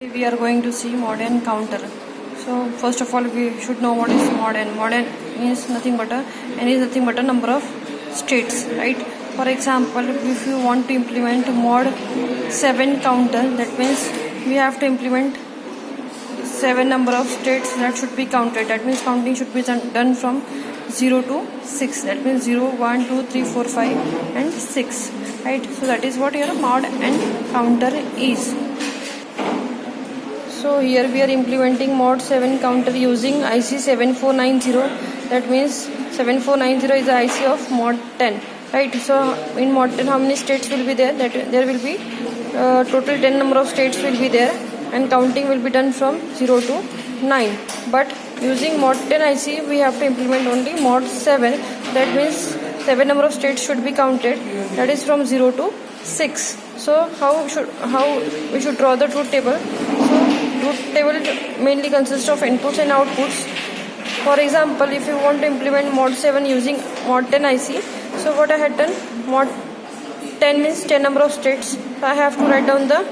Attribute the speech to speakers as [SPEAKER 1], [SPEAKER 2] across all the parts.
[SPEAKER 1] We are going to see mod and counter. So first of all we should know what is mod and mod means nothing but a number of states, right? For example, if you want to implement mod 7 counter, that means we have to implement 7 number of states that should be counted. That means counting should be done from 0 to 6. That means 0, 1, 2, 3, 4, 5 and 6, right? So that is what your mod and counter is. So here we are implementing mod 7 counter using IC 7490. That means 7490 is the IC of mod 10, right? So in mod 10 how many states will be there? That there will be total 10 number of states will be there, and counting will be done from 0 to 9. But using mod 10 IC we have to implement only mod 7. That means 7 number of states should be counted, that is from 0 to 6. So how we should draw the truth table? So truth table mainly consists of inputs and outputs. For example, if you want to implement mod 7 using mod 10 IC, so what I had done, mod 10 means 10 number of states. So I have to write down the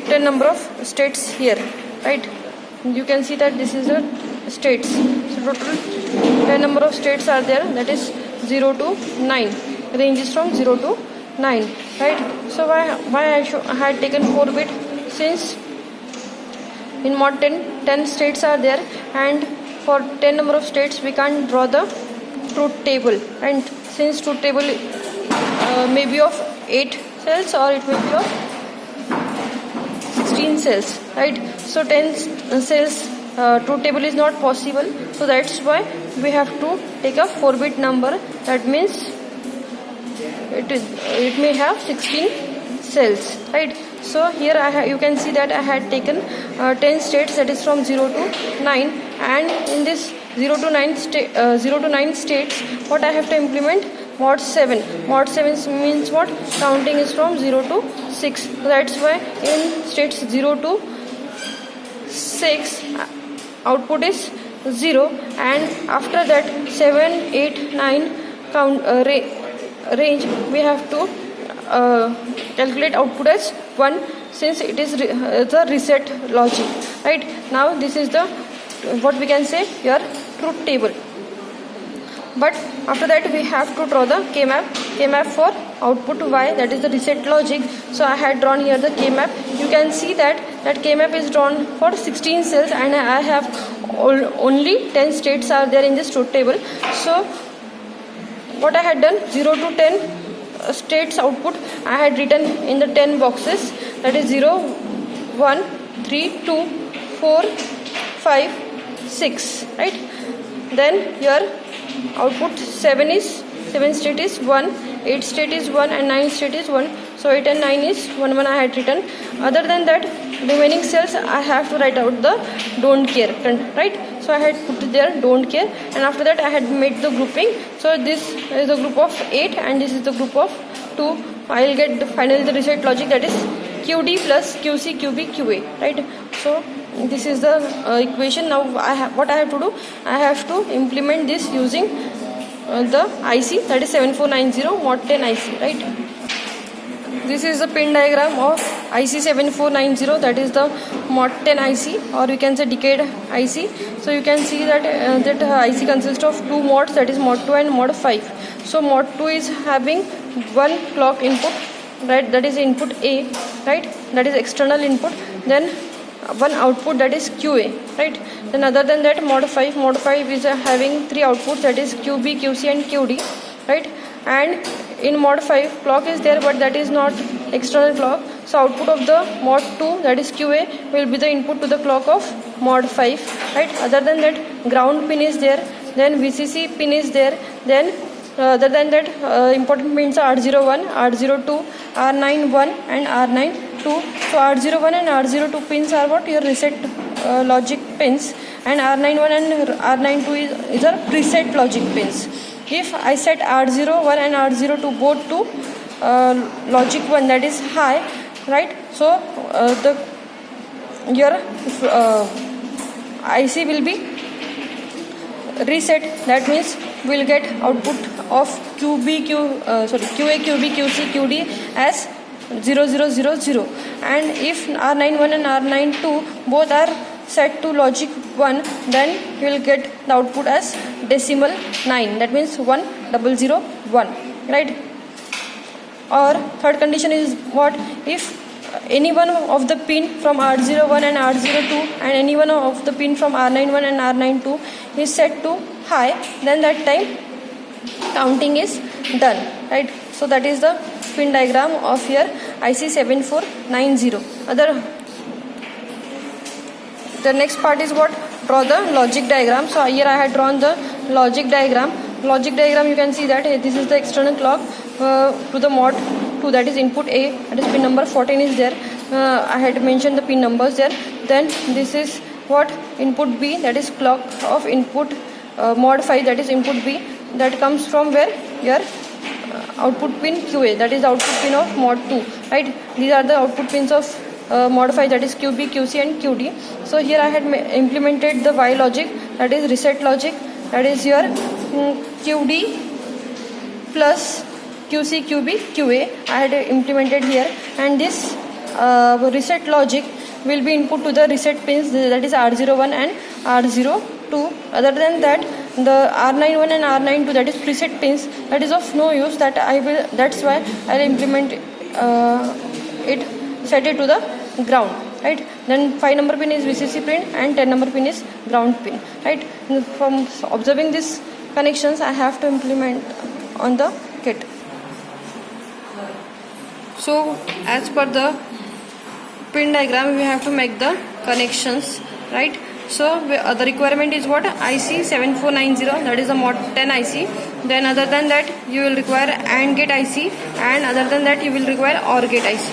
[SPEAKER 1] 10 number of states here, right? You can see that this is the states. So total 10 number of states are there, that is 0 to 9. Range is from 0 to 9, right? So why I had taken 4-bit, since in mod 10 states are there, and for 10 number of states we can't draw the truth table, and since truth table may be of 8 cells or it may be of 16 cells, right? So 10 cells truth table is not possible, so that's why we have to take a 4-bit number. That means it may have 16 cells, right? So here you can see that I had taken 10 states, that is from 0 to 9, and in this 0 to 9 states what I have to implement, mod 7. Mod 7 means what? Counting is from 0 to 6. So that's why in states 0 to 6 output is 0, and after that 7, 8, 9 count range we have to calculate output as 1, since it is the reset logic, right? Now this is the what we can say your truth table. But after that we have to draw the K-map for output Y, that is the reset logic. So I had drawn here the K-map. You can see that K-map is drawn for 16 cells, and I have only 10 states are there in this truth table. So what I had done, 0 to 10 states output I had written in the 10 boxes, that is 0, 1, 3, 2, 4, 5, 6, right? Then here output 7 state is 1, 8 state is 1, and 9 state is 1. So 8 and 9 is 1 I had written. Other than that, remaining cells I have to write out the don't care, right? So I had put there don't care, and after that I had made the grouping. So this is the group of 8 and this is the group of 2. I will get finally the reset logic, that is QD plus QC QB QA, right? So this is the equation. Now what I have to do, I have to implement this using the IC, that is 7490 mod 10 IC, right? This is the pin diagram of IC 7490, that is the mod 10 IC, or you can say decade IC. So you can see that IC consists of 2 mods, that is mod 2 and mod 5. So mod 2 is having 1 clock input, right? That is input A, right? That is external input. Then 1 output, that is QA, right? Then other than that, mod 5 is having 3 outputs, that is QB, QC and QD, right? And in mod 5 clock is there, but that is not external clock. So output of the mod 2, that is QA, will be the input to the clock of mod 5, right? Other than that, ground pin is there, then VCC pin is there, then other than that, important pins are R01, R02, R91 and R92. So R01 and R02 pins are what? Your reset logic pins, and R91 and R92 is our preset logic pins. If I set R01 and R02 both to logic 1, that is high, right? So your IC will be reset. That means we will get output of QA, QB, QC, QD as 0 0 0 0, and if R91 and R92 both are set to logic 1, then you will get the output as decimal 9, that means 1001, right? Or third condition is what? If any one of the pin from R01 and R02 and any one of the pin from R91 and R92 is set to high, then that time counting is done, right? So that is the pin diagram of your IC7490. The next part is what? Draw the logic diagram. So here I had drawn the logic diagram. Logic diagram, you can see that this is the external clock to the mod 2, that is input A, that is pin number 14 is there. I had mentioned the pin numbers there. Then this is what? Input B, that is clock of input mod 5, that is input B, that comes from where? Your output pin QA, that is output pin of mod 2, right? These are the output pins of mod 5, that is QB, QC and QD. So here I had implemented the Y logic, that is reset logic, that is your QD plus QC, QB, QA I had implemented here, and this reset logic will be input to the reset pins, that is R01 and R02. Other than that, the R91 and R92, that is preset pins, that is of no use, that's why I will implement it, set it to the ground, right? Then 5 number pin is VCC pin and 10 number pin is ground pin, right? From observing these connections, I have to implement on the kit. So as per the pin diagram, we have to make the connections, right? So the requirement is what? IC7490, that is a mod 10 IC. Then other than that, you will require AND gate IC, and other than that, you will require OR gate IC.